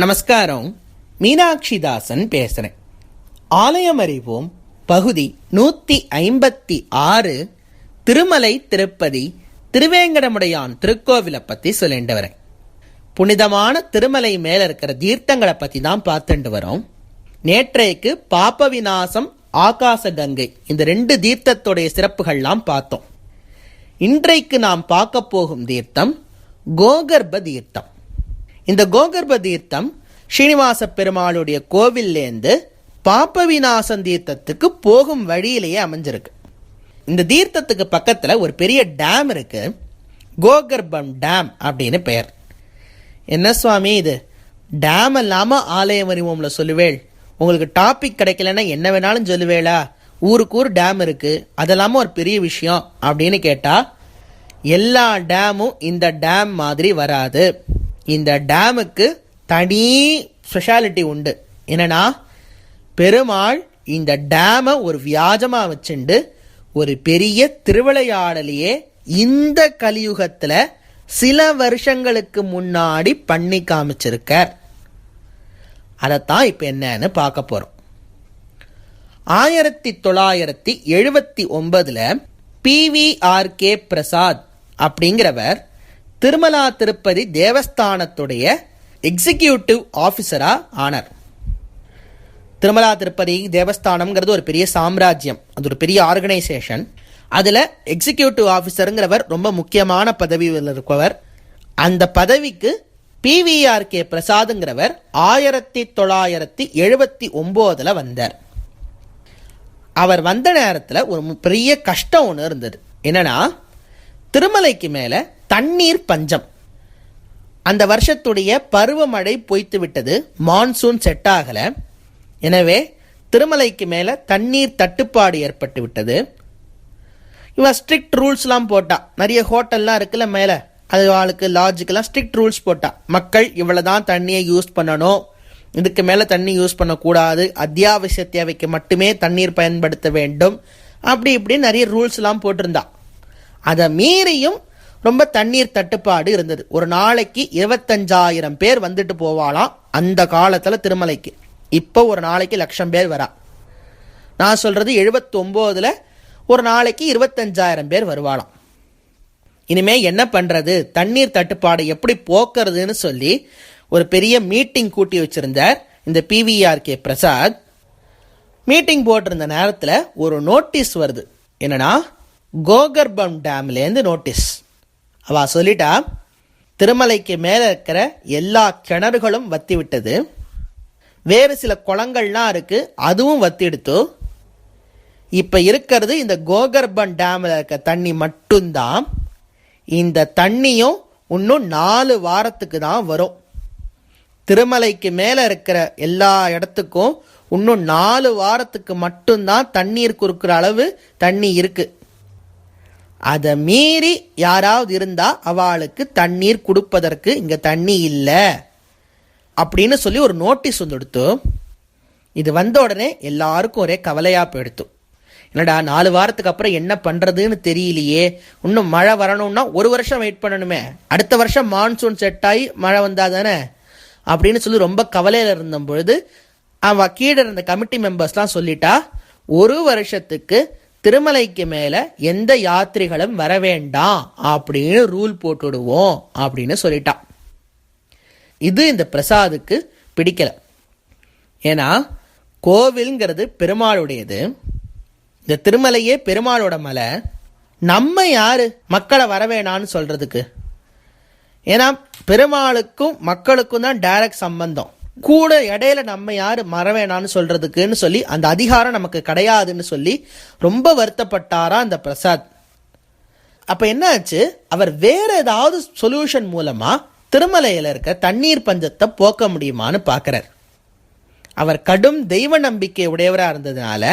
நமஸ்காரம். மீனாட்சிதாசன் பேசுகிறேன். ஆலயம் அறிவோம் பகுதி 156 திருமலை திருப்பதி திருவேங்கடமுடையான் திருக்கோவிலை பற்றி சொல்லிட்டு வரேன். புனிதமான திருமலை மேலே இருக்கிற தீர்த்தங்களை பற்றி தான் பார்த்துட்டு வரோம். நேற்றைக்கு பாப விநாசம், ஆகாச கங்கை, இந்த 2 தீர்த்தத்துடைய சிறப்புகள்லாம் பார்த்தோம். இன்றைக்கு நாம் பார்க்க போகும் தீர்த்தம் கோகர்ப தீர்த்தம். இந்த கோகர்ப தீர்த்தம் ஸ்ரீனிவாச பெருமாளுடைய கோவில்லேருந்து பாப விநாசம் தீர்த்தத்துக்கு போகும் வழியிலேயே அமைஞ்சிருக்கு. இந்த தீர்த்தத்துக்கு பக்கத்தில் ஒரு பெரிய டேம் இருக்கு, கோகர்பம் டேம் அப்படின்னு பெயர். என்ன சுவாமி இது, டேம் இல்லாமல் ஆலயம் அறிவோம்ல சொல்லுவேள், உங்களுக்கு டாபிக் கிடைக்கலன்னா என்ன வேணாலும் சொல்லுவேளா, ஊருக்கு ஊர் டேம் இருக்கு, அதெல்லாம ஒரு பெரிய விஷயம் அப்படின்னு கேட்டா, எல்லா டேமும் இந்த டேம் மாதிரி வராது. இந்த டேமுக்கு தனி ஸ்பெஷாலிட்டி உண்டு. என்னன்னா, பெருமாள் இந்த டேமை ஒரு வியாஜமா வச்சுண்டு ஒரு பெரிய திருவிளையாடலையே இந்த கலியுகத்துல சில வருஷங்களுக்கு முன்னாடி பண்ணி காமிச்சிருக்கார். அதைத்தான் இப்ப என்னன்னு பார்க்க போறோம். 1979 PVRK பிரசாத் அப்படிங்கிறவர் திருமலா திருப்பதி தேவஸ்தானத்துடைய எக்ஸிக்யூட்டிவ் ஆஃபீஸரா ஆனார். திருமலா திருப்பதி தேவஸ்தானம்ங்கிறது ஒரு பெரிய சாம்ராஜ்யம், அது ஒரு பெரிய ஆர்கனைசேஷன். அதில் எக்ஸிக்யூட்டிவ் ஆஃபீஸருங்கிறவர் ரொம்ப முக்கியமான பதவியில் இருக்கவர். அந்த பதவிக்கு PVRK பிரசாதுங்கிறவர் 1979 வந்தார். அவர் வந்த நேரத்தில் ஒரு பெரிய கஷ்டம் ஒன்று இருந்தது. என்னன்னா, திருமலைக்கு மேலே தண்ணீர் பஞ்சம். அந்த வருஷத்துடைய பருவமழை பொய்த்து விட்டது, மான்சூன் செட் ஆகலை. எனவே திருமலைக்கு மேலே தண்ணீர் தட்டுப்பாடு ஏற்பட்டு விட்டது. இவன் ஸ்ட்ரிக்ட் ரூல்ஸ்லாம் போட்டா, நிறைய ஹோட்டல்லாம் இருக்குல்ல மேலே, அது ஆளுக்கு லாட்ஜுக்கெல்லாம் ஸ்ட்ரிக்ட் ரூல்ஸ் போட்டா, மக்கள் இவ்வளோதான் தண்ணியை யூஸ் பண்ணணும், இதுக்கு மேலே தண்ணி யூஸ் பண்ணக்கூடாது, அத்தியாவசிய தேவைக்கு மட்டுமே தண்ணீர் பயன்படுத்த வேண்டும், அப்படி இப்படி நிறைய ரூல்ஸ்லாம் போட்டிருந்தா. அதை மீறியும் ரொம்ப தண்ணீர் தட்டுப்பாடு இருந்தது. ஒரு நாளைக்கு 25,000 பேர் வந்துட்டு போவாலாம் அந்த காலத்தில் திருமலைக்கு. இப்போ ஒரு நாளைக்கு 1,00,000 பேர் வரா. நான் சொல்றது 79 ஒரு நாளைக்கு 25,000 பேர் வருவாளாம். இனிமே என்ன பண்றது, தண்ணீர் தட்டுப்பாடு எப்படி போக்குறதுன்னு சொல்லி ஒரு பெரிய மீட்டிங் கூட்டி வச்சிருந்தார் இந்த PVRK பிரசாத். மீட்டிங் போட்டிருந்த நேரத்தில் ஒரு நோட்டீஸ் வருது. என்னன்னா, கோகர்பம் டேம்லேருந்து நோட்டீஸ். அவ சொல்லிட்டா, திருமலைக்கு மேலே இருக்கிற எல்லா கிணறுகளும் வத்தி விட்டது, வேறு சில குளங்கள்லாம் இருக்கு, அதுவும் வத்திடுத்து. இப்போ இருக்கிறது இந்த கோகர்பம் டேமில் இருக்க தண்ணி மட்டும்தான். இந்த தண்ணியும் இன்னும் 4 வாரத்துக்கு தான் வரும். திருமலைக்கு மேலே இருக்கிற எல்லா இடத்துக்கும் இன்னும் 4 வாரத்துக்கு மட்டும்தான் தண்ணீர் கொடுக்குற அளவு தண்ணி இருக்கு. அதை மீறி யாராவது இருந்தா அவளுக்கு தண்ணீர் கொடுப்பதற்கு இங்க தண்ணி இல்லை அப்படின்னு சொல்லி ஒரு நோட்டீஸ் வந்துடுத்து. இது வந்த உடனே எல்லாருக்கும் ஒரே கவலையா போயிடுத்து. என்னடா, 4 வாரத்துக்கு அப்புறம் என்ன பண்றதுன்னு தெரியலையே, இன்னும் மழை வரணும்னா 1 வருஷம் வெயிட் பண்ணணுமே, அடுத்த வருஷம் மான்சூன் செட் ஆகி மழை வந்தா தானே அப்படின்னு சொல்லி ரொம்ப கவலையில இருந்த பொழுது அவ கீழே இருந்த கமிட்டி மெம்பர்ஸ்லாம் சொல்லிட்டா, 1 வருஷத்துக்கு திருமலைக்கு மேல எந்த யாத்திரிகளும் வர வேண்டாம் அப்படின்னு ரூல் போட்டுடுவோம் அப்படின்னு சொல்லிட்டா. இது இந்த பிரசாதுக்கு பிடிக்கல. ஏன்னா, கோவில்ங்கிறது பெருமாளுடையது, இந்த திருமலையே பெருமாளோட மலை, நம்ம யாரு மக்களை வர வேணான்னு சொல்றதுக்கு? ஏன்னா பெருமாளுக்கும் மக்களுக்கும் தான் டைரக்ட் சம்பந்தம், கூட இடையில நம்ம யாரு மறவேணான்னு சொல்றதுக்குன்னு சொல்லி அந்த அதிகாரம் நமக்கு கிடையாதுன்னு சொல்லி ரொம்ப வருத்தப்பட்டாரா அந்த பிரசாத். அப்ப என்ன ஆச்சு, அவர் வேற ஏதாவது சொல்யூஷன் மூலமா திருமலையில இருக்க தண்ணீர் பஞ்சத்தை போக்க முடியுமான்னு பாக்குறார். அவர் கடும் தெய்வ நம்பிக்கை உடையவரா இருந்ததுனால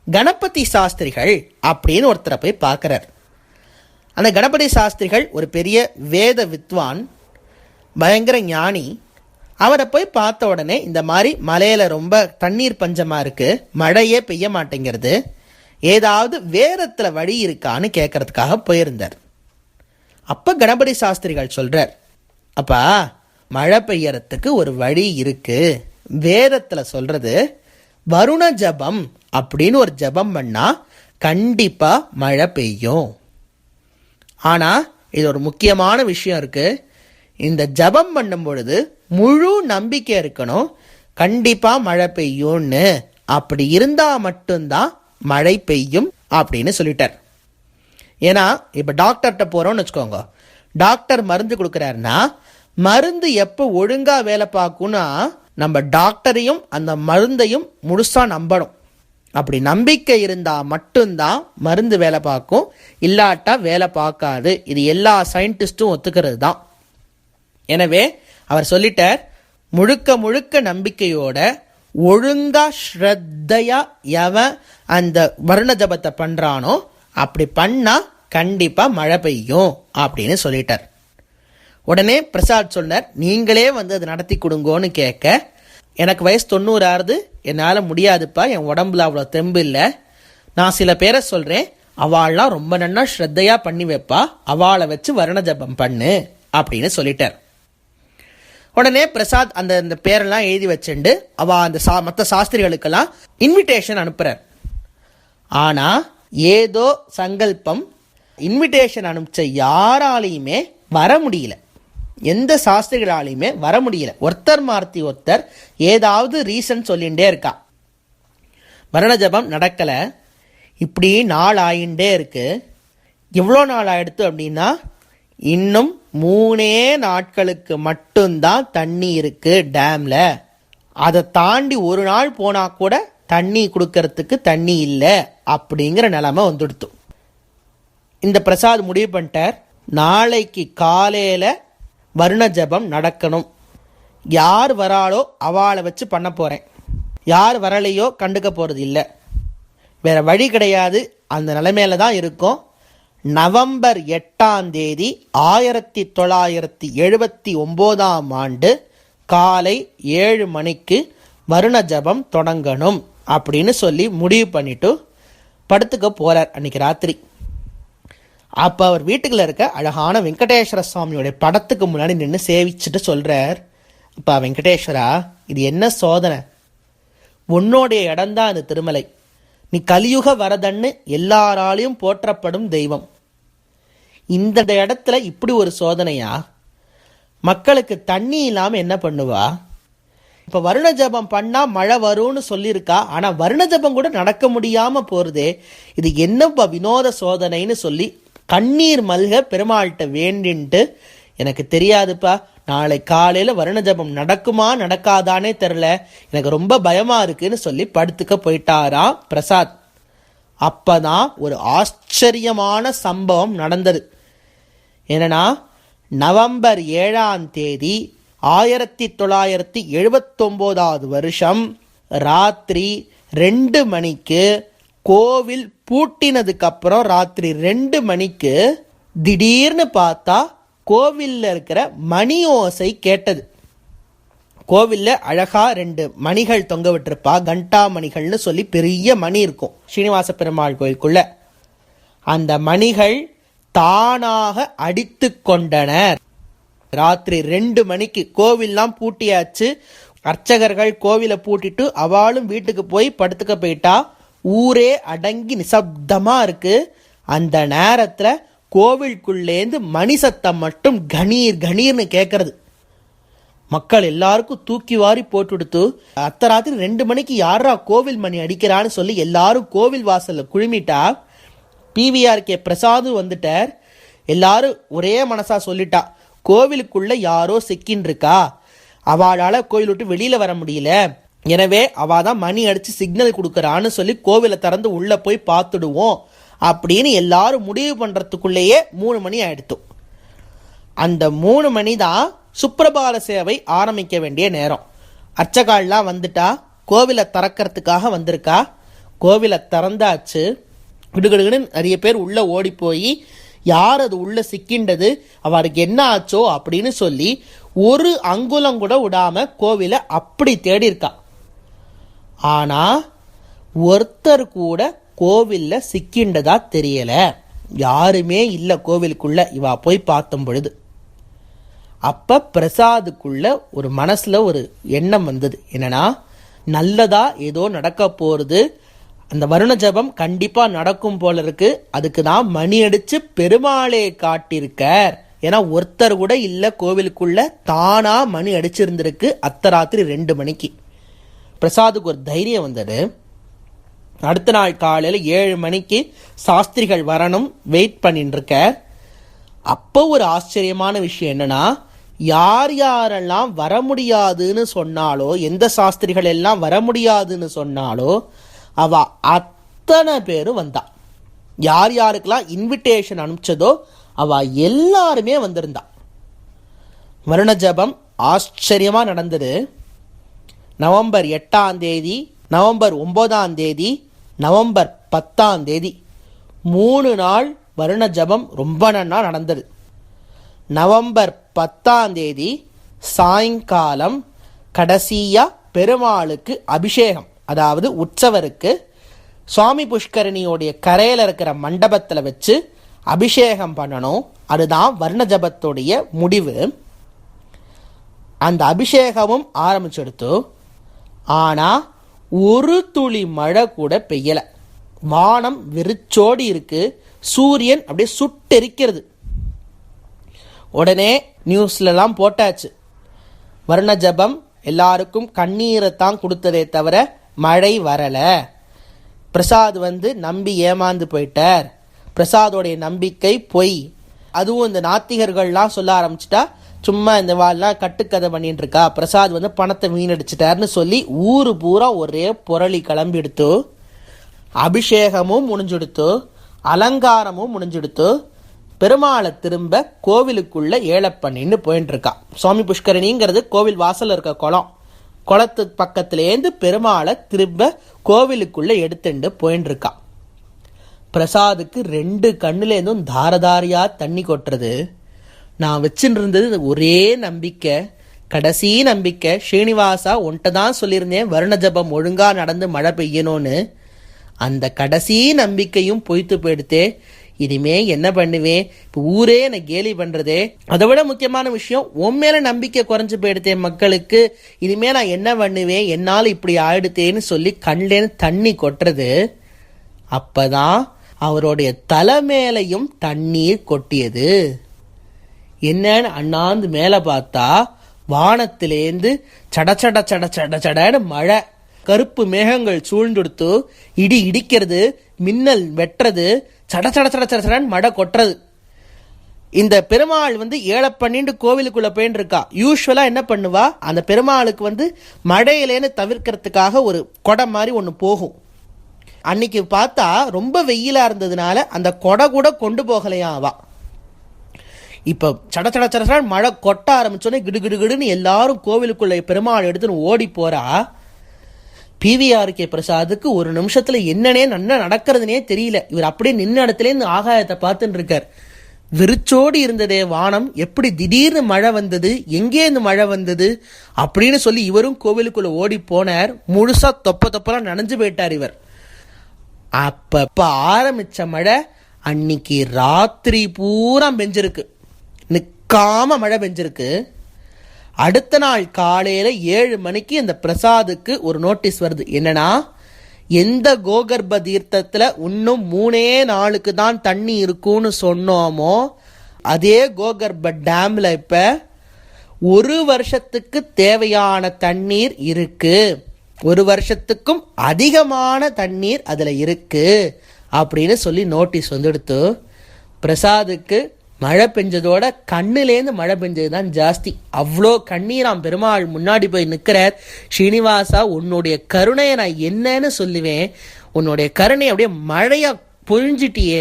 கணபதி சாஸ்திரிகள் அப்படின்னு ஒருத்தரை போய் பார்க்கிறார். அந்த கணபதி சாஸ்திரிகள் ஒரு பெரிய வேத வித்வான், பயங்கர ஞானி. அவரை போய் பார்த்த உடனே இந்த மாதிரி மலையில ரொம்ப தண்ணீர் பஞ்சமா இருக்கு, மழையே பெய்ய மாட்டேங்கிறது, ஏதாவது வேதத்துல வழி இருக்கான்னு கேட்கறதுக்காக போயிருந்தார். அப்ப கணபதி சாஸ்திரிகள் சொல்றார், அப்பா மழை பெய்யறதுக்கு ஒரு வழி இருக்கு. வேதத்துல சொல்றது வருண ஜபம் அப்படின்னு ஒரு ஜபம் பண்ணா கண்டிப்பா மழை பெய்யும். ஆனா இது ஒரு முக்கியமான விஷயம் இருக்கு. இந்த ஜபம் பண்ணும் பொழுது முழு நம்பிக்கை இருக்கணும், கண்டிப்பா மழை பெய்யும்னு. அப்படி இருந்தா மட்டும்தான் மழை பெய்யும் அப்படின்னு சொல்லிட்டார். ஏன்னா இப்ப டாக்டர்கிட்ட போறோம்னு வச்சுக்கோங்க, டாக்டர் மருந்து கொடுக்குறாருன்னா மருந்து எப்போ ஒழுங்கா வேலை பார்க்கும்னா நம்ம டாக்டரையும் அந்த மருந்தையும் முழுசா நம்பணும். அப்படி நம்பிக்கை இருந்தா மட்டும்தான் மருந்து வேலை பார்க்கும், இல்லாட்டா வேலை பார்க்காது. இது எல்லா சயின்டிஸ்டும் ஒத்துக்கிறது தான். எனவே அவர் சொல்லிட்டார், முழுக்க முழுக்க நம்பிக்கையோட ஒழுங்கா ஸ்ரத்தையா எவன் அந்த வருண ஜபத்தை பண்றானோ அப்படி பண்ணா கண்டிப்பா மழை பெய்யும் அப்படின்னு சொல்லிட்டார். உடனே பிரசாத் சொன்னார், நீங்களே வந்து அதை நடத்தி கொடுங்கோன்னு கேட்க, எனக்கு வயசு 90 ஆறுது, என்னால் முடியாதுப்பா, என் உடம்புல அவ்வளோ தெம்பு இல்லை. நான் சில பேரை சொல்கிறேன், அவள்லாம் ரொம்ப நன்னா ஸ்ரத்தையா பண்ணி வைப்பா, அவளை வச்சு வருண ஜபம் பண்ணு அப்படின்னு சொல்லிட்டார். உடனே பிரசாத் அந்த பேரெல்லாம் எழுதி வச்சுண்டு அந்த மற்ற சாஸ்திரிகளுக்கெல்லாம் இன்விடேஷன் அனுப்புறார். ஆனா ஏதோ சங்கல்பம், இன்விடேஷன் அனுப்பிச்ச யாராலையுமே வர முடியல, எந்த சாஸ்திரிகளாலையுமே வர முடியல. ஒருத்தர் மார்த்தி ஒருத்தர் ஏதாவது ரீசன் சொல்லிகிட்டே இருக்கா. வருண ஜபம் நடக்கல. இப்படி நாள் ஆயிண்டே இருக்கு. எவ்வளோ நாள் ஆயிடுத்து அப்படின்னா இன்னும் 3 நாட்களுக்கு மட்டும்தான் தண்ணி இருக்கு டேம்ல. அதை தாண்டி ஒரு நாள் போனா கூட தண்ணி கொடுக்கறதுக்கு தண்ணி இல்லை அப்படிங்கிற நிலைமை வந்துடுத்து. இந்த பிரசாத் முடிவு பண்ணிட்டார், நாளைக்கு காலையில வருண ஜபம் நடக்கணும். யார் வராளோ அவளை வச்சு பண்ண போறேன், யார் வரலையோ கண்டுக்க போறது இல்லை, வேற வழி கிடையாது. அந்த நிலைமையில தான் இருக்கும். நவம்பர் 8ஆம் தேதி 1979ஆம் ஆண்டு காலை 7 மணிக்கு வருண ஜபம் தொடங்கணும் அப்படின்னு சொல்லி முடிவு பண்ணிட்டு படுத்துக்க போறார் அன்னைக்கு ராத்திரி. அப்ப அவர் வீட்டுக்குள்ள இருக்க அழகான வெங்கடேஸ்வர சுவாமியோட படத்துக்கு முன்னாடி நின்று சேவிச்சுட்டு சொல்றார், அப்பா வெங்கடேஸ்வரா, இது என்ன சோதனை, உன்னோடைய இடம்தான் அந்த திருமலை, நீ கலியுக வரதன்னு எல்லாராலையும் போற்றப்படும் தெய்வம், இந்த இடத்துல இப்படி ஒரு சோதனையா, மக்களுக்கு தண்ணி இல்லாம என்ன பண்ணுவா, இப்ப வருண ஜபம் பண்ணா மழை வரும்னு சொல்லியிருக்கா, ஆனா வருண ஜபம் கூட நடக்க முடியாம போறதே, இது என்னப்பா வினோத சோதனைன்னு சொல்லி கண்ணீர் மல்க பெருமாள்கிட்ட வேண்டின்ட்டு, எனக்கு தெரியாதுப்பா, நாளை காலையில வருண ஜபம் நடக்குமா நடக்காதானே தெரியல, எனக்கு ரொம்ப பயமா இருக்குன்னு சொல்லி படுத்துக்க போயிட்டாராம் பிரசாத். அப்பதான் ஒரு ஆச்சரியமான சம்பவம் நடந்தது. என்னன்னா, நவம்பர் 7ஆம் தேதி 1979 வருஷம் ராத்திரி 2 மணிக்கு கோவில் பூட்டினதுக்கு அப்புறம் ராத்திரி 2 மணிக்கு திடீர்னு பார்த்தா கோவில்ல இருக்கிற மணி ஓசை கேட்டது. கோவில்ல அழகா 2 மணிகள் தொங்க விட்டுருப்பா, கண்டா மணிகள்னு சொல்லி பெரிய மணி இருக்கும் ஸ்ரீனிவாச பெருமாள் கோயிலுக்குள்ள. அந்த மணிகள் தானாக அடித்து கொண்டனர். ராத்திரி 2 மணிக்கு கோவில்லாம் பூட்டியாச்சு. அர்ச்சகர்கள் கோவிலை பூட்டிட்டு அவளும் வீட்டுக்கு போய் படுத்துக்க போயிட்டா. ஊரே அடங்கி நிசப்தமா இருக்கு. அந்த நேரத்துல கோவிலுக்குள்ளேந்து மணி சத்தம் மட்டும் கணீர் கணீர்னு கேட்கறது. மக்கள் எல்லாருக்கும் தூக்கி வாரி போட்டுடுத்து, அத்த ராத்திரி 2 மணிக்கு யாரா கோவில் மணி அடிக்கிறான்னு சொல்லி எல்லாரும் கோவில் வாசல்ல குழுமிட்டா. PVRK பிரசாது வந்துட்டார். எல்லாரும் ஒரே மனசா சொல்லிட்டா, கோவிலுக்குள்ள யாரோ சிக்கின் இருக்கா, அவளால கோவில் விட்டு வெளியில வர முடியல, எனவே அவதான் மணி அடிச்சு சிக்னல் கொடுக்கறான்னு சொல்லி கோவிலை திறந்து உள்ள போய் பார்த்துடுவோம் அப்படின்னு எல்லாரும் முடிவு பண்றதுக்குள்ளேயே 3 மணி ஆயிடுத்து. அந்த 3 மணி தான் சுப்பிரபாத சேவை ஆரம்பிக்க வேண்டிய நேரம். அர்ச்சகால்லாம் வந்துட்டா, கோவிலை திறக்கிறதுக்காக வந்திருக்கா. கோவிலை திறந்தாச்சு. கிடுகிடுன்னு நிறைய பேர் உள்ள ஓடி போய் யார் அது உள்ள சிக்கின்றது, அவருக்கு என்ன ஆச்சோ அப்படின்னு சொல்லி ஒரு அங்குலம் கூட விடாம கோவிலை அப்படி தேடி இருக்கா. ஆனா ஒருத்தர் கூட கோவில்ல சிக்கின்றதா தெரியல. யாருமே இல்ல கோவிலுக்குள்ள. இவா போய் பார்த்தும் பொழுது அப்ப பிரசாதுக்குள்ள ஒரு மனசுல ஒரு எண்ணம் வந்தது. என்னன்னா, நல்லதா ஏதோ நடக்க போறது, அந்த வருண ஜபம் கண்டிப்பா நடக்கும் போல இருக்கு, அதுக்கு தான் மணி அடிச்சு பெருமாளே காட்டியிருக்கார். ஏன்னா ஒருத்தர் கூட இல்ல கோவிலுக்குள்ள, தானா மணி அடிச்சிருந்திருக்கு அர்த்தராத்திரி 2 மணிக்கு. பிரசாதுக்கு ஒரு தைரியம் வந்தது. அடுத்த நாள் காலையில் 7 மணிக்கு சாஸ்திரிகள் வரணும், வெயிட் பண்ணிட்டு இருக்க. அப்போ ஒரு ஆச்சரியமான விஷயம் என்னன்னா, யார் யாரெல்லாம் வர முடியாதுன்னு சொன்னாலோ, எந்த சாஸ்திரிகள் எல்லாம் வர முடியாதுன்னு சொன்னாலோ அவ அத்தனை பேரும் வந்தா. யார் யாருக்கெல்லாம் இன்விடேஷன் அனுப்பிச்சதோ அவ எல்லாருமே வந்திருந்தா. வருண ஜபம் ஆச்சரியமா நடந்தது. நவம்பர் 8ஆம் தேதி, நவம்பர் 9ஆம் தேதி, நவம்பர் 10ஆம் தேதி 3 நாள் வருண ஜபம் ரொம்ப நன்னா நடந்தது. நவம்பர் 10ஆம் தேதி சாயங்காலம் கடைசியா பெருமாளுக்கு அபிஷேகம், அதாவது உற்சவருக்கு சுவாமி புஷ்கரணியோடைய கரையில் இருக்கிற மண்டபத்தில் வச்சு அபிஷேகம் பண்ணணும். அதுதான் வர்ண ஜபத்துடைய முடிவு. அந்த அபிஷேகமும் ஆரம்பிச்செடுத்து, ஆனால் ஒரு துளி மழை கூட பெய்யலை. வானம் வெறிச்சோடி இருக்கு, சூரியன் அப்படியே சுட்டெரிக்கிறது. உடனே நியூஸ்லலாம் போட்டாச்சு, வர்ண ஜபம் எல்லாருக்கும் கண்ணீரை தான் கொடுத்ததே தவிர மழை வரலை. பிரசாத் நம்பி ஏமாந்து போயிட்டார், பிரசாதோடைய நம்பிக்கை பொய். அதுவும் இந்த நாத்திகர்கள்லாம் சொல்ல ஆரம்பிச்சிட்டா, சும்மா இந்த வாள்லாம் கட்டுக்கதை பண்ணிட்டு இருக்கா, பிரசாத் பணத்தை வீணடிச்சிட்டார்னு சொல்லி ஊரு பூரா ஒரே புரளி கிளம்பி எடுத்து. அபிஷேகமும் முடிஞ்செடுத்து, அலங்காரமும் முடிஞ்செடுத்து, பெருமாளை திரும்ப கோவிலுக்குள்ள ஏழப்பண்ணின்னு போயிட்டு இருக்கா. சுவாமி புஷ்கரணிங்கிறது கோவில் வாசல் இருக்க குளம், குளத்து பக்கத்திலேருந்து பெருமாளை திரும்ப கோவிலுக்குள்ள எடுத்துட்டு போயிட்டு இருக்கா. பிரசாதுக்கு 2 கண்ணுலேருந்தும் தாரதாரியா தண்ணி கொட்டுறது. நான் வச்சுட்டு இருந்தது ஒரே நம்பிக்கை, கடைசி நம்பிக்கை, ஸ்ரீனிவாசா உன்கிட்ட தான் சொல்லியிருந்தேன் வருண ஜபம் ஒழுங்கா நடந்து மழை பெய்யணும்னு. அந்த கடைசி நம்பிக்கையும் பொய்த்து போயிடுத்தே. இனிமே என்ன பண்ணுவேன், இப்போ ஊரே என்னை கேலி பண்றதே. அதை விட முக்கியமான விஷயம், உன் மேல நம்பிக்கை குறைஞ்சு போயிடுத்தேன் மக்களுக்கு. இனிமே நான் என்ன பண்ணுவேன், என்னால் இப்படி ஆயிடுத்தேன்னு சொல்லி கண்லேன்னு தண்ணி கொட்டுறது. அப்பதான் அவருடைய தலை மேலையும் தண்ணீர் கொட்டியது. என்னன்னு அண்ணாந்து மேல பார்த்தா, வானத்திலேந்து சட சட சட சட சடன்னு மழை, கருப்பு மேகங்கள் சூழ்ந்துடுத்து, இடி இடிக்கிறது, மின்னல் வெட்டுறது, சட சட சட சட சடன்னு மழை கொட்டுறது. இந்த பெருமாள் ஏழப்பண்ணிண்டு கோவிலுக்குள்ள போயின்னு இருக்கா. யூஸ்வலா என்ன பண்ணுவா, அந்த பெருமாளுக்கு மழையிலேன்னு தவிர்க்கிறதுக்காக ஒரு கொடை மாதிரி ஒன்று போகும். அன்னைக்கு பார்த்தா ரொம்ப வெயிலா இருந்ததுனால அந்த கொடை கூட கொண்டு போகலையா அவா. இப்போ சட சட சட மழை கொட்ட ஆரம்பிச்சோன்னே கிடுகிடுகிடுன்னு எல்லாரும் கோவிலுக்குள்ள பெருமாள் எடுத்துன்னு ஓடி போறா. PVRK பிரசாதுக்கு ஒரு நிமிஷத்துல என்னன்னே நன்னா நடக்கிறதுனே தெரியல. இவர் அப்படியே நின்ன இடத்துல இந்த ஆகாயத்தை பார்த்துட்டு இருக்கார். வெறிச்சோடி இருந்ததே வானம், எப்படி திடீர்னு மழை வந்தது, எங்கே இந்த மழை வந்தது அப்படின்னு சொல்லி இவரும் கோவிலுக்குள்ள ஓடி போனார். முழுசா தொப்பலாம் நனைஞ்சு போயிட்டார் இவர். அப்ப ஆரம்பிச்ச மழை அன்னைக்கு ராத்திரி பூரா பெஞ்சிருக்கு, நிக்காம மழை பெஞ்சிருக்கு. அடுத்த நாள் காலையில 7 மணிக்கு அந்த பிரசாதுக்கு ஒரு நோட்டீஸ் வருது. என்னன்னா, எந்த கோகர்ப்ப தீர்த்தத்துல இன்னும் 3 நாளுக்கு தான் தண்ணி இருக்கும்னு சொன்னோமோ, அதே கோகர்ப்ப டேம்ல இப்ப 1 வருஷத்துக்கு தேவையான தண்ணீர் இருக்கு, 1 வருஷத்துக்கும் அதிகமான தண்ணீர் அதுல இருக்கு அப்படின்னு சொல்லி நோட்டீஸ் எடுத்து. பிரசாதுக்கு மழை பெஞ்சதோட கண்ணுலேருந்து மழை பெஞ்சது தான் ஜாஸ்தி. அவ்வளோ கண்ணீராம். பெருமாள் முன்னாடி போய் நிற்கிறார். ஸ்ரீனிவாசா, உன்னுடைய கருணையை நான் என்னன்னு சொல்லுவேன், உன்னுடைய கருணை அப்படியே மழையா பொழிஞ்சிட்டியே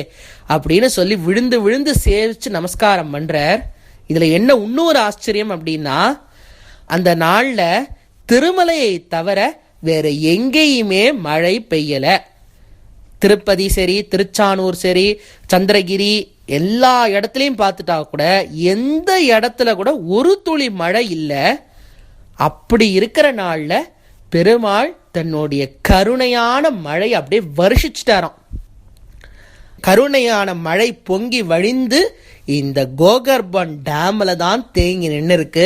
அப்படின்னு சொல்லி விழுந்து விழுந்து சேவிச்சு நமஸ்காரம் பண்றார். இதுல என்ன இன்னொரு ஆச்சரியம் அப்படின்னா, அந்த நாள்ல திருமலையை தவிர வேற எங்கேயுமே மழை பெய்யல. திருப்பதி சரி, திருச்சானூர் சரி, சந்திரகிரி எல்லா இடத்துலையும் பார்த்துட்டா கூட எந்த இடத்துல கூட ஒரு துளி மழை இல்லை. அப்படி இருக்கிற நாள்ல பெருமாள் தன்னுடைய கருணையான மழை அப்படியே வருஷிச்சிட்டாராம். கருணையான மழை பொங்கி வழிந்து இந்த கோகர்பன் டேமில் தான் தேங்கி நின்று இருக்கு.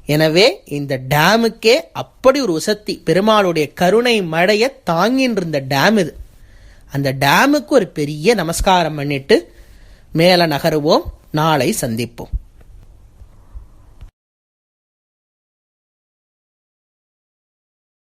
எனவே இந்த டேமுக்கே அப்படி ஒரு உசத்தி, பெருமாளுடைய கருணை மழையை தாங்கின்னு இருந்த டேம் இது. அந்த டேமுக்கு ஒரு பெரிய நமஸ்காரம் பண்ணிட்டு மேலே நகருவோம். நாளை சந்திப்போம்.